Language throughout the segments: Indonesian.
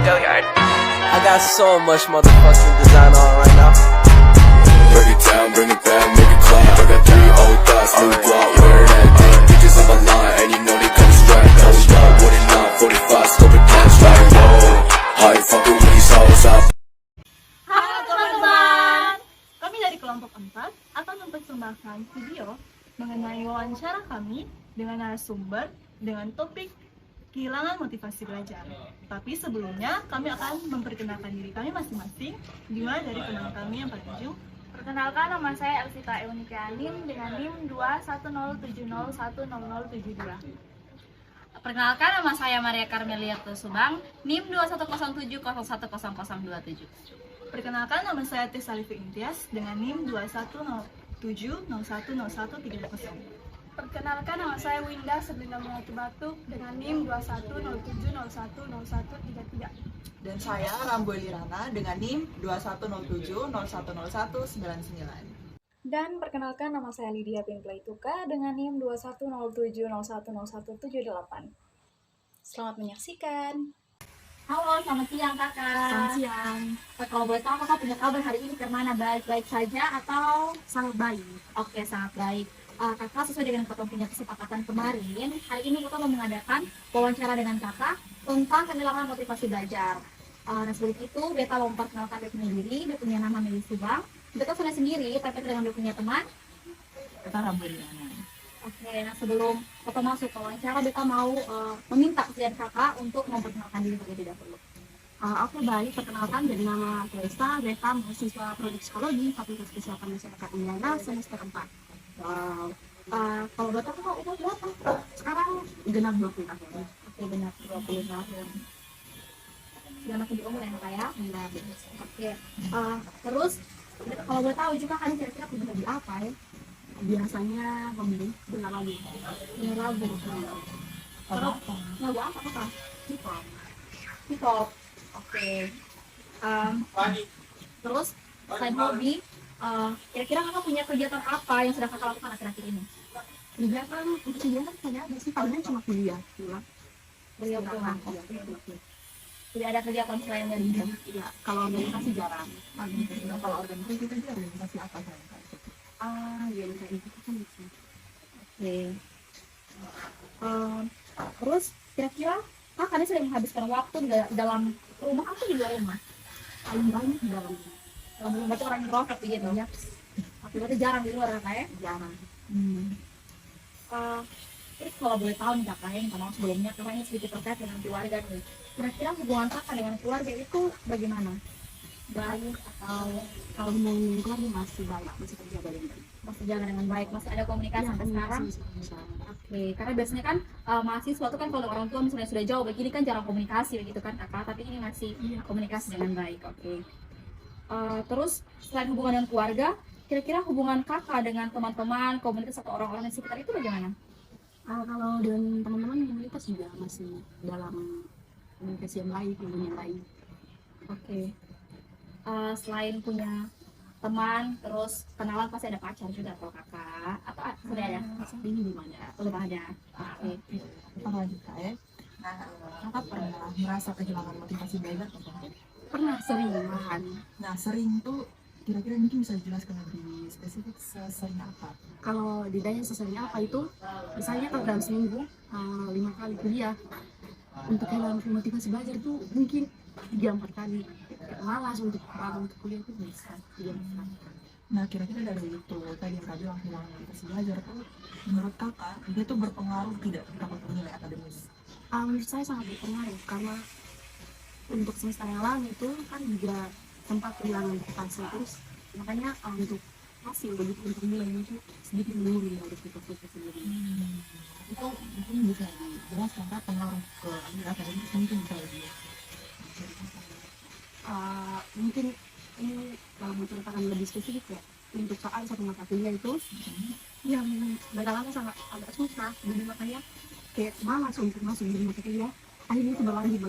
I got so much motherfucking design on right now. Break it down, bring it back, make it clap. I got 3 old thoughts, new block, where that day. Bitches on my line, and you know they come straight. Hold up, what it not, 45, scope it cash like whoa. How you fucking with these hoes up? Halo teman-teman, kami dari kelompok 4 akan mempersembahkan video mengenai wawancara kami dengan narasumber dengan topik kehilangan motivasi belajar. Tapi sebelumnya kami akan memperkenalkan diri kami masing-masing, dimulai dari teman kami yang paling ujung. Perkenalkan, nama saya Elsita Eunika NIM dengan NIM 210701072. Perkenalkan, nama saya Maria Carmelia Subang, NIM 2107010027. Perkenalkan, nama saya Tes Alifi Intias dengan NIM 2107010130. Perkenalkan, nama saya Winda Seblina Melati Batu dengan NIM 2107010133. Dan saya Ramboeli Rana dengan NIM 2107010199. Dan perkenalkan, nama saya Lydia Pinklaituka dengan NIM 2107010178. Selamat menyaksikan. Halo, selamat siang kakak. Selamat siang. Kalau boleh tahu kakak punya kabar hari ini kemana? Baik-baik saja atau Sangat baik. Oke, sangat baik. Kakak, sesuai dengan kita punya kesepakatan kemarin, hari ini kita mau mengadakan wawancara dengan kakak tentang kehilangan motivasi belajar. Nah, sebelum itu, Beta mau memperkenalkan dia punya diri, dia punya nama Meli Subang. Beta sudah sendiri, tapi dengan dia punya teman. Kita Ramboeli Rana. Oke, nah sebelum kita masuk ke wawancara, Beta mau meminta kesediaan kakak untuk memperkenalkan diri terlebih dahulu. Oke, baik. Perkenalkan, dari nama Teresa, Beta mahasiswa Prodi Psikologi Fakultas Kesehatan Masyarakat Indiana semester 4. Kalau Beta tuh umur berapa? Sekarang genap 20 tahun. Oke, benar 20 tahun. Sudah makin di umur ya kakak ya? Benar. Oke, terus kalau boleh tahu juga kan kira-kira punya hobi apa ya? Biasanya memilih dengar lagu. Dengar lagu. Terus lagu apa kakak? Hip-hop. Hip-hop. Oke. Terus selain hobi, kira-kira kakak punya kegiatan apa yang sedang kakak lakukan akhir-akhir ini? Kegiatan untuk kegiatan saya ada sih, palingan cuma kuliah. Kuliah pulang. Iya. Tidak ada kegiatan selain dari itu. Iya, kalau organisasi jarang. Kalau organisasi kita dia organisasi apa saya? Organisasi itu kan bisa. Oke. Terus kira-kira kakak ini sering menghabiskan waktu di dalam rumah atau di luar rumah? Paling banyak di dalam Kalau belum baca orang introvert begitu ya. Tapi berarti jarang di luar kakak ya? jarang. Terus kalau boleh tahu nih kakak ya, karena sebelumnya kakak ini sedikit terkait dengan keluarga nih. Kira-kira hubungan kakak dengan keluarga itu bagaimana? Baik atau Kalau hubungan keluarga masih baik, masih terjaga dengan baik. masih jalan dengan baik? Masih ada komunikasi sampai sekarang? Oke, karena biasanya kan mahasiswa tuh kan kalau orang tua misalnya sudah jauh begini kan jarang komunikasi begitu kan kakak, tapi ini masih komunikasi dengan baik. Oke. Terus selain hubungan dengan keluarga, kira-kira hubungan kakak dengan teman-teman, komunitas atau orang-orang di sekitar itu bagaimana? Kalau dengan teman-teman komunitas juga masih dalam komunikasi yang baik, hubungan yang baik. Oke. Selain punya teman, terus kenalan pasti ada pacar juga atau kakak atau sudah ada? Ini belum ada. Belum ada. Oke. Kita lanjut Kak ya. Nah, kakak pernah merasa kehilangan motivasi belajar atau enggak? Pernah sering malahan. Nah, sering tuh kira-kira mungkin bisa dijelaskan lebih spesifik sesering apa? Kalau ditanya sesering apa itu, misalnya kalau dalam seminggu 5 kali kuliah, untuk kehilangan motivasi belajar itu mungkin 3-4 kali. Malas untuk kuliah itu bisa 3-4 kali. Nah, kira-kira dari itu tadi yang tadi bilang kehilangan motivasi belajar tuh menurut kakak dia tuh berpengaruh tidak terhadap nilai akademis? Menurut saya sangat berpengaruh karena untuk semester yang lalu itu kan juga sempat kehilangan motivasi, terus makanya untuk hasil begitu untuk nilai itu sedikit menurun dari kita sendiri. Itu mungkin bisa dijelaskan Kak pengaruh ke nilai akademis mungkin bisa lebih Mungkin ini kalau menceritakan lebih spesifik ya, untuk soal satu mata kuliah itu yang kadang-kadang sangat agak susah, jadi makanya kayak malas untuk masuk di mata kuliah. Akhirnya itu berlanjut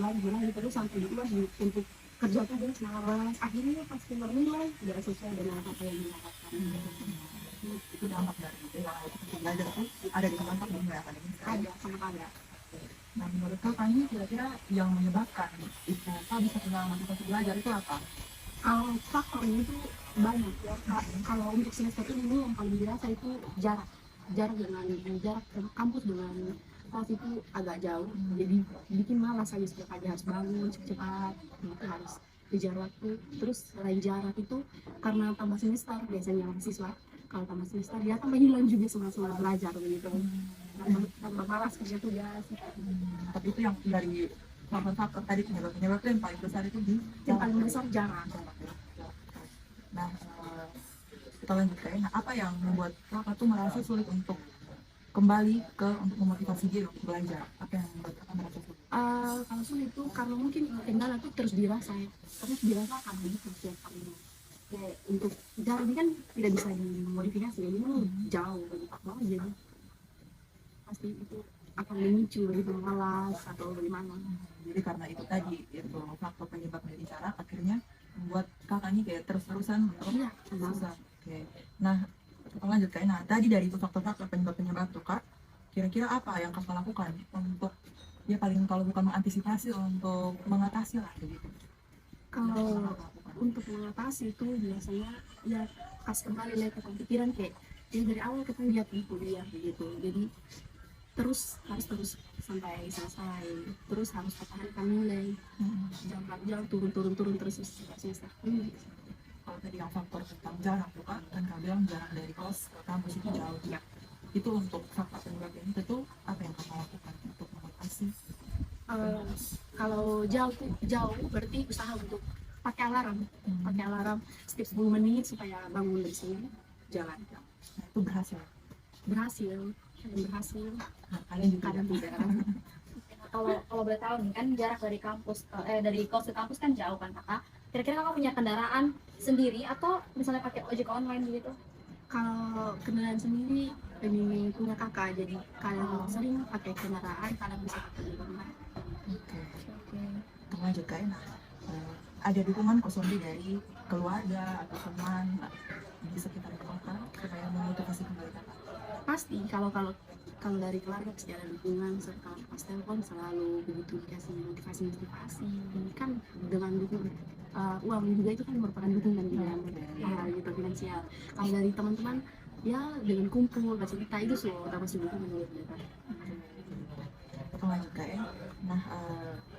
terus sampai di luar untuk kerja tugas malas, akhirnya pas keluar nilai tidak sesuai dengan apa yang diharapkan. itu dampak dari kehilangan motivasi belajar tuh ada di teman-teman di nilai akademis? Ada, sangat ada. Nah, menurut kakak ini kira-kira yang menyebabkan itu kak bisa kehilangan motivasi belajar itu apa? Kalau faktornya itu banyak ya. Kalau untuk semester ini yang paling dirasa itu jarak, jarak kampus dengan kelas itu agak jauh, jadi bikin malas aja setiap pagi harus bangun cepat-cepat, itu harus kejar waktu. Terus selain jarak itu karena tambah semester biasanya mahasiswa, kalau tambah semester dia tambah hilang juga semangat belajar begitu, tambah malas kerja tugas. Tapi itu yang dari faktor tadi penyebab itu yang paling besar itu di Yang paling besar jarak. Nah, kita lanjut ke nah, apa yang membuat kakak tuh merasa sulit untuk kembali untuk memotivasi diri untuk belajar? Apa yang membuat kakak merasa sulit? Kalau sulit itu karena mungkin kendala itu terus dirasakan gitu setiap kali. Kayak untuk jarak ini kan tidak bisa dimodifikasi, jadi ini jauh banget, jadi pasti itu akan memicu gitu malas atau bagaimana. Jadi karena itu tadi itu faktor penyebab dari jarak akhirnya membuat kakak ini kayak terus-terusan untuk Iya, susah. Oke. Nah, kita lanjut kak. Nah, tadi dari itu faktor-faktor penyebab tuh kak, kira-kira apa yang kakak lakukan untuk ya paling kalau bukan mengantisipasi untuk mengatasi lah begitu? Kalau untuk mengatasi itu biasanya ya kasih kembali lagi ke pikiran kayak ya dari awal kita lihat di kuliah begitu, jadi harus terus sampai selesai, terus harus pertahankan nilai, jangan turun terus semester. Kalau tadi yang faktor tentang jarak tuh kak, kan kak bilang jarak dari kos ke kampus itu jauh ya. Itu untuk faktor penyebab ini tentu apa yang kakak lakukan untuk mengatasi? Kalau jauh berarti usaha untuk pakai alarm setiap 10 menit supaya bangun dari sini jalan. Nah, itu berhasil. Berhasil. Nah, kalian juga Kadang tidak. Kalau boleh tahu nih kan jarak dari kampus dari kos ke kampus kan jauh kan kakak. Kira-kira kakak punya kendaraan sendiri atau misalnya pakai ojek online gitu? Kalau kendaraan sendiri lebih punya kakak, jadi kalian sering pakai kendaraan, kalian bisa pakai di rumah. Oke. Lanjut kak. Nah, ada dukungan kosong dari keluarga atau teman di sekitar kakak supaya memotivasi kembali kakak? Pasti kalau dari keluarga pasti ada dukungan, serta pas telepon selalu begitu dikasih motivasi kan dengan dukungan uang juga itu kan merupakan dukungan juga gitu finansial. Kalau dari teman-teman ya dengan kumpul bercerita itu sudah masih dukungan menurut mereka. Kita lanjut kak ya. Nah,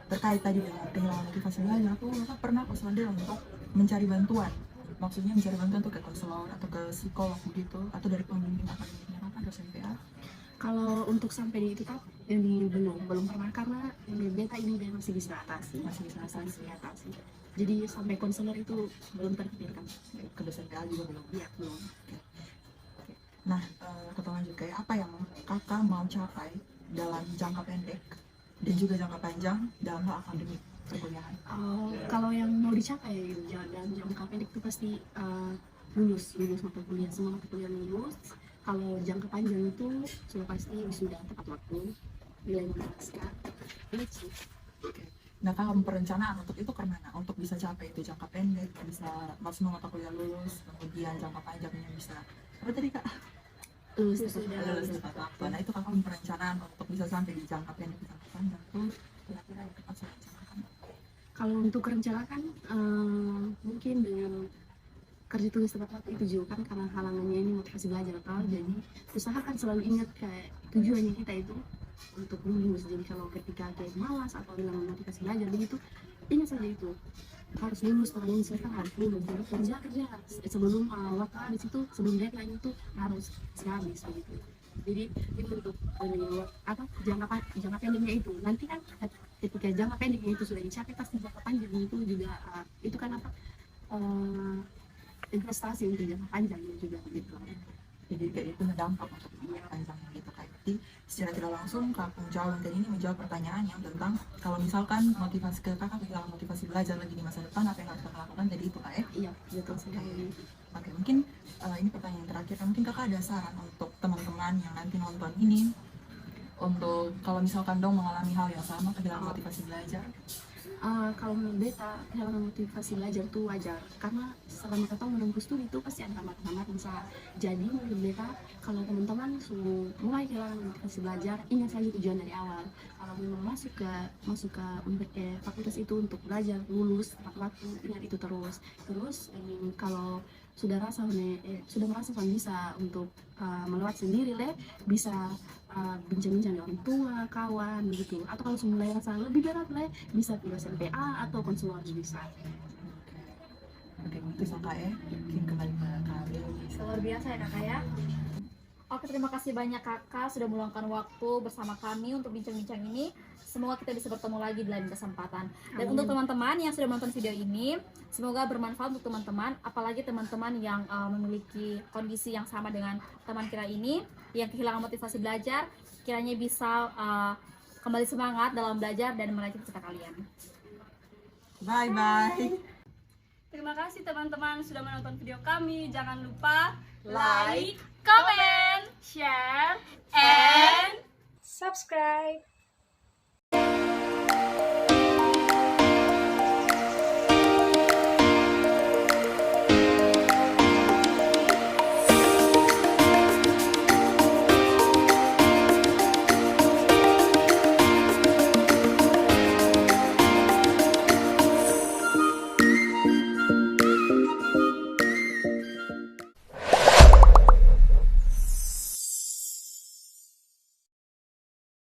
terkait tadi dengan kehilangan motivasi belajar, aku pernah kesulitan untuk mencari bantuan. Maksudnya mencari bantuan tuh ke konselor atau ke psikolog begitu, atau dari pembimbing akademiknya kakak dosen PA. Kalau untuk sampai di itu kan ini belum pernah, karena beta ini dia masih bisa atasi. Jadi sampai konselor itu belum terpikirkan. Ke dosen PA juga belum. Iya, belum. Nah, kita lanjut kayak apa yang kakak mau capai dalam jangka pendek dan juga jangka panjang dalam hal akademik perkuliahan? Kalau yang mau dicapai dalam jangka pendek itu pasti lulus mata kuliah, semua mata kuliah lulus. Kalau jangka panjang itu sudah pasti sudah tepat waktu, nilai memuaskan. Itu. Nah, kakak perencanaan untuk itu kemana? Untuk bisa capai itu jangka pendek, bisa maksimal mata kuliah lulus, kemudian jangka panjangnya bisa apa tadi kak? Lulus tepat waktu. Nah, itu kakak perencanaan untuk bisa sampai di jangka pendek jangka panjang tuh kira-kira yang kakak sudah rencanakan? Kalau untuk kerencanakan mungkin dengan kerja tugas tepat waktu itu juga kan, karena halangannya ini motivasi belajar atau jadi usahakan selalu ingat kayak tujuannya kita itu untuk lulus. Jadi kalau ketika kayak malas atau bilang motivasi belajar begitu, ingat saja itu harus lulus, kalau ini selesai harus lulus. Jadi kerja sebelum waktu habis itu, sebelum deadline itu harus habis begitu. Jadi itu untuk jangka pendeknya itu nanti kan ketika jangka pendeknya itu sudah dicapai, pasti jangka panjang itu juga itu kan investasi untuk jangka panjang juga gitu. Jadi kayak itu berdampak untuk jangka panjang gitu kayak. Jadi secara tidak langsung kakak menjawab dan ini menjawab pertanyaan yang tentang kalau misalkan motivasi ke kakak kehilangan motivasi belajar lagi di masa depan, apa yang harus kakak lakukan? Jadi itu kak ya? Iya, betul sekali. Oke, mungkin ini pertanyaan terakhir, mungkin kakak ada saran untuk teman-teman yang nanti nonton ini untuk kalau misalkan dong mengalami hal yang sama kehilangan motivasi belajar? Kalau menurut beta kehilangan motivasi belajar tuh wajar, karena selama kita menempuh studi itu pasti ada hambatan-hambatan besar. Jadi menurut beta kalau teman-teman mulai kehilangan motivasi belajar, ingat saja tujuan dari awal. Kalau memang masuk ke fakultas itu untuk belajar lulus tepat waktu, ingat itu terus. Kalau sudah merasa bisa untuk melewati sendiri bisa bincang-bincang dengan orang tua, kawan begitu. Atau kalau mulai rasa lebih berat bisa ke dosen PA atau konselor bisa. Oke, itu kakak ya. Mungkin kembali ke kami. Luar biasa ya kakak ya. Oke, terima kasih banyak kakak sudah meluangkan waktu bersama kami untuk bincang-bincang ini. Semoga kita bisa bertemu lagi di lain kesempatan. Dan untuk teman-teman yang sudah menonton video ini, semoga bermanfaat untuk teman-teman, apalagi teman-teman yang memiliki kondisi yang sama dengan teman kita ini, yang kehilangan motivasi belajar, kiranya bisa kembali semangat dalam belajar dan meraih cita-cita kalian. Bye-bye. Terima kasih teman-teman sudah menonton video kami. Jangan lupa like, comment, share, and Subscribe.